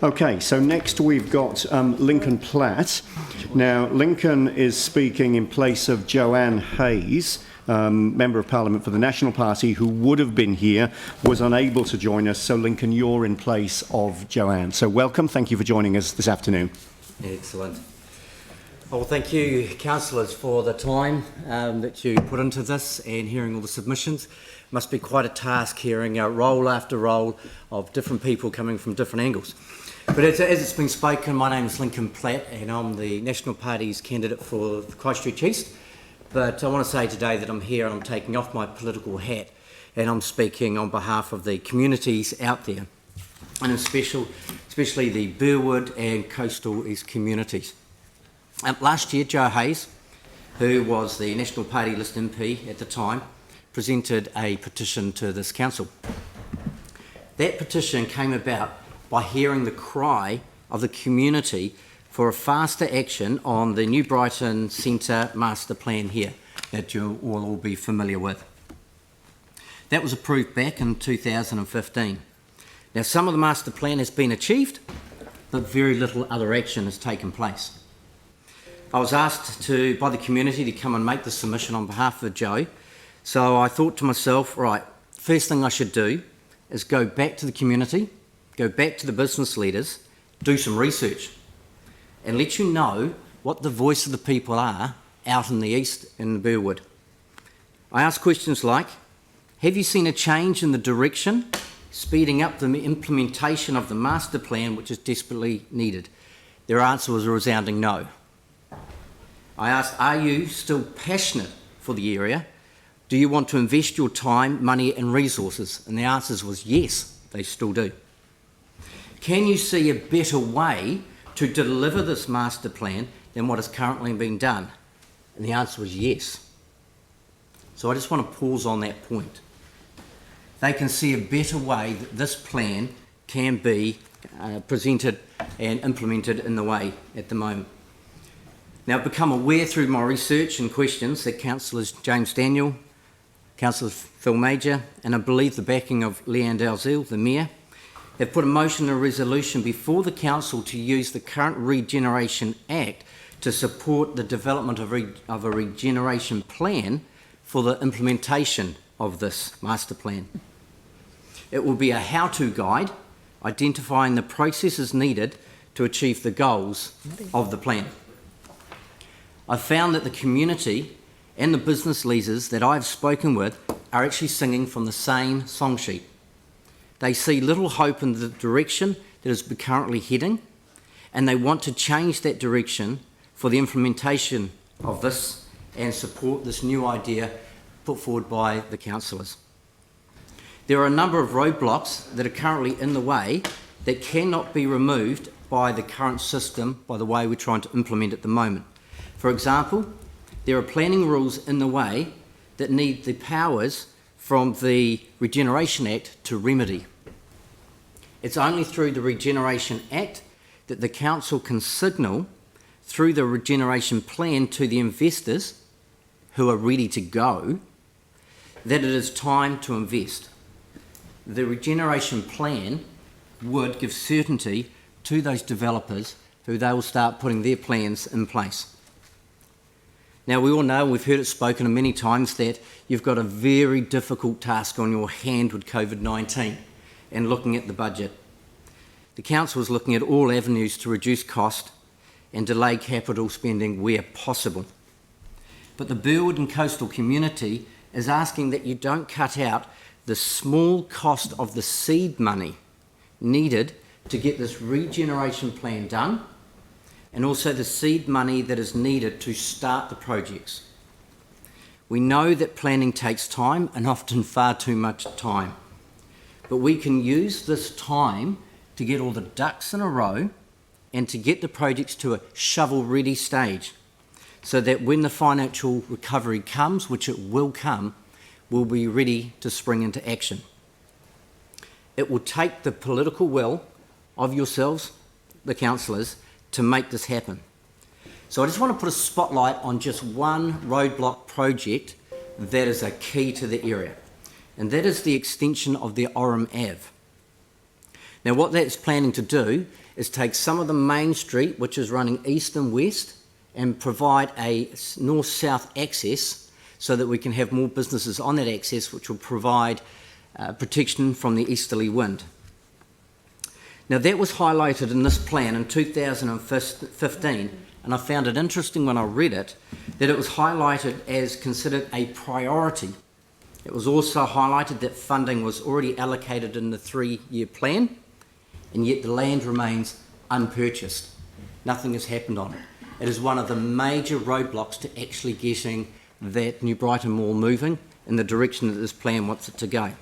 Okay, so next we've got Lincoln Platt. Now, Lincoln is speaking in place of Joanne Hayes, Member of Parliament for the National Party, who would have been here, was unable to join us. So, Lincoln, you're in place of Joanne. So, welcome. Thank you for joining us this afternoon. Excellent. Well, thank you, councillors, for the time that you put into this and hearing all the submissions. Must be quite a task hearing roll after roll of different people coming from different angles. But as it's been spoken, my name is Lincoln Platt and I'm the National Party's candidate for Christchurch East. But I want to say today that I'm here and I'm taking off my political hat and I'm speaking on behalf of the communities out there, and especially the Burwood and Coastal East communities. Last year, Joe Hayes, who was the National Party list MP at the time, presented a petition to this council. That petition came about by hearing the cry of the community for a faster action on the New Brighton Centre master plan here that you will all be familiar with. That was approved back in 2015. Now, some of the master plan has been achieved, but very little other action has taken place. I was asked by the community to come and make the submission on behalf of Joe, so I thought to myself, right, first thing I should do is go back to the community, go back to the business leaders, do some research, and let you know what the voice of the people are out in the east in Burwood. I asked questions like, have you seen a change in the direction, speeding up the implementation of the master plan, which is desperately needed? Their answer was a resounding no. I asked, are you still passionate for the area? Do you want to invest your time, money and resources? And the answer was yes, they still do. Can you see a better way to deliver this master plan than what is currently being done? And the answer was yes. So I just want to pause on that point. They can see a better way that this plan can be presented and implemented in the way at the moment. Now, I've become aware through my research and questions that Councillors James Daniel, Councillor Phil Major, and I believe the backing of Leanne Dalziel, the Mayor, have put a motion and a resolution before the Council to use the current Regeneration Act to support the development of a regeneration plan for the implementation of this master plan. It will be a how-to guide identifying the processes needed to achieve the goals of the plan. I've found that the community and the business leaders that I've spoken with are actually singing from the same song sheet. They see little hope in the direction that is currently heading, and they want to change that direction for the implementation of this and support this new idea put forward by the councillors. There are a number of roadblocks that are currently in the way that cannot be removed by the current system, by the way we're trying to implement at the moment. For example, there are planning rules in the way that need the powers from the Regeneration Act to remedy. It's only through the Regeneration Act that the council can signal through the regeneration plan to the investors who are ready to go that it is time to invest. The regeneration plan would give certainty to those developers who they will start putting their plans in place. Now, we all know, we've heard it spoken many times, that you've got a very difficult task on your hand with COVID-19 and looking at the budget. The council is looking at all avenues to reduce cost and delay capital spending where possible. But the Burwood and Coastal community is asking that you don't cut out the small cost of the seed money needed to get this regeneration plan done, and also the seed money that is needed to start the projects. We know that planning takes time, and often far too much time. But we can use this time to get all the ducks in a row and to get the projects to a shovel-ready stage, so that when the financial recovery comes, which it will come, we'll be ready to spring into action. It will take the political will of yourselves, the councillors, to make this happen. So I just want to put a spotlight on just one roadblock project that is a key to the area, and that is the extension of the Orem Ave. Now, what that's planning to do is take some of the main street, which is running east and west, and provide a north-south access so that we can have more businesses on that access, which will provide protection from the easterly wind. Now, that was highlighted in this plan in 2015, and I found it interesting when I read it that it was highlighted as considered a priority. It was also highlighted that funding was already allocated in the 3-year plan, and yet the land remains unpurchased. Nothing has happened on it. It is one of the major roadblocks to actually getting that New Brighton Mall moving in the direction that this plan wants it to go.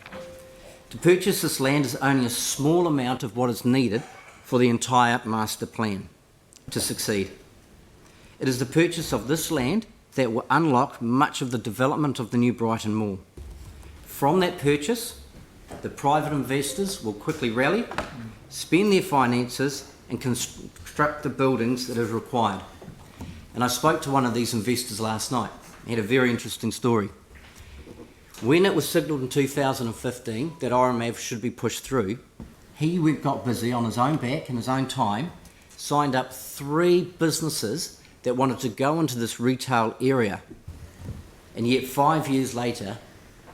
To purchase this land is only a small amount of what is needed for the entire master plan to succeed. It is the purchase of this land that will unlock much of the development of the New Brighton Mall. From that purchase, the private investors will quickly rally, spend their finances and construct the buildings that is required. And I spoke to one of these investors last night. He had a very interesting story. When it was signalled in 2015 that RMAV should be pushed through, he got busy on his own back and his own time, signed up 3 businesses that wanted to go into this retail area. And yet 5 years later,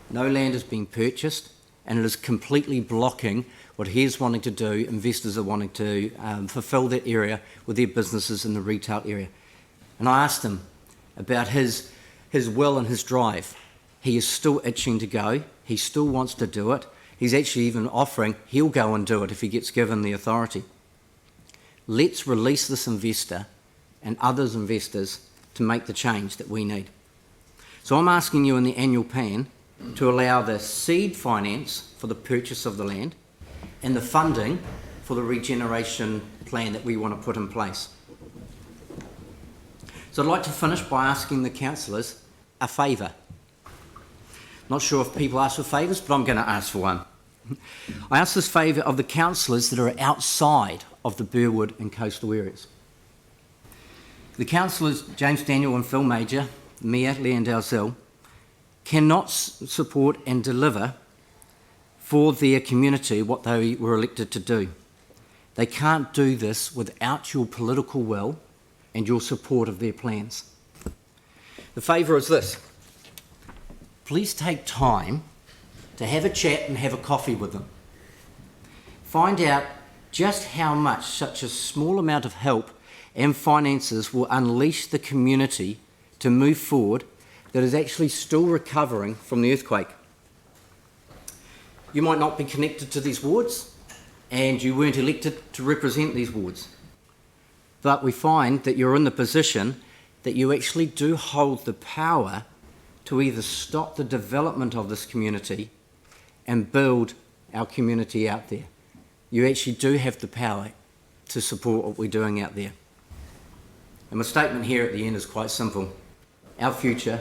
no land has been purchased, and it is completely blocking what he's wanting to do. Investors are wanting to fulfil that area with their businesses in the retail area. And I asked him about his will and his drive. He is still itching to go. He still wants to do it. He's actually even offering he'll go and do it if he gets given the authority. Let's release this investor and others investors to make the change that we need. So I'm asking you in the annual plan to allow the seed finance for the purchase of the land and the funding for the regeneration plan that we want to put in place. So I'd like to finish by asking the councillors a favour. Not sure if people ask for favours, but I'm going to ask for one. I ask this favour of the councillors that are outside of the Burwood and coastal areas. The councillors, James Daniel and Phil Major, Mayor Leanne Dalzell, cannot support and deliver for their community what they were elected to do. They can't do this without your political will and your support of their plans. The favour is this. Please take time to have a chat and have a coffee with them. Find out just how much such a small amount of help and finances will unleash the community to move forward that is actually still recovering from the earthquake. You might not be connected to these wards and you weren't elected to represent these wards, but we find that you're in the position that you actually do hold the power to either stop the development of this community and build our community out there. You actually do have the power to support what we're doing out there. And my statement here at the end is quite simple. Our future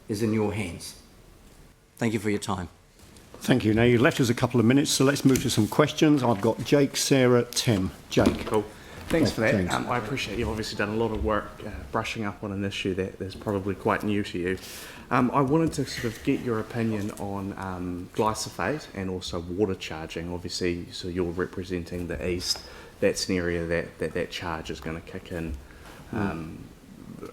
is in your hands. Thank you for your time. Thank you. Now, you've left us a couple of minutes, so let's move to some questions. I've got Jake, Sarah, Tim. Jake. Cool. Thanks for that. James. I appreciate you've obviously done a lot of work brushing up on an issue that is probably quite new to you. I wanted to sort of get your opinion on glyphosate and also water charging. Obviously, so you're representing the east. That's an area that charge is going to kick in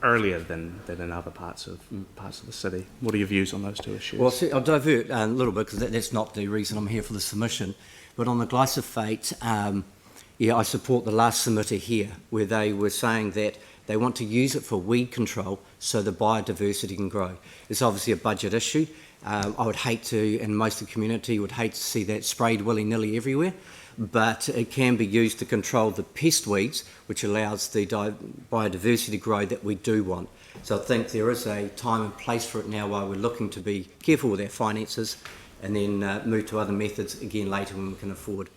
earlier than in other parts of the city. What are your views on those two issues? Well, see, I'll divert a little bit because that's not the reason I'm here for the submission. But on the glyphosate, I support the last submitter here, where they were saying that they want to use it for weed control so the biodiversity can grow. It's obviously a budget issue. I would hate to, and most of the community would hate to see that sprayed willy-nilly everywhere, but it can be used to control the pest weeds, which allows the biodiversity to grow that we do want. So I think there is a time and place for it now while we're looking to be careful with our finances and then move to other methods again later when we can afford.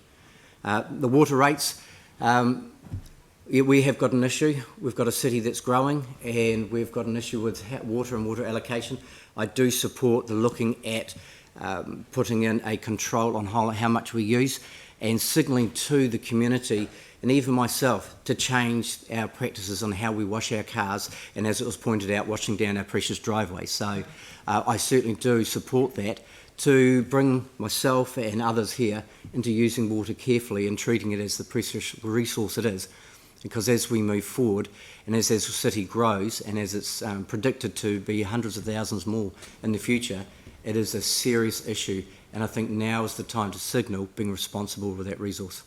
The water rates, we have got an issue. We've got a city that's growing and we've got an issue with water and water allocation. I do support the looking at putting in a control on how much we use and signalling to the community and even myself to change our practices on how we wash our cars and, as it was pointed out, washing down our precious driveways. So I certainly do support that to bring myself and others here into using water carefully and treating it as the precious resource it is. Because as we move forward and as the city grows and as it's predicted to be hundreds of thousands more in the future, it is a serious issue, and I think now is the time to signal being responsible with that resource.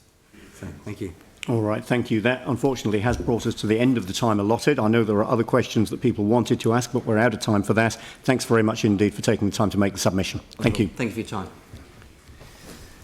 So, thank you. All right, thank you. That unfortunately has brought us to the end of the time allotted. I know there are other questions that people wanted to ask, but we're out of time for that. Thanks very much indeed for taking the time to make the submission. Thank you. Thank you for your time.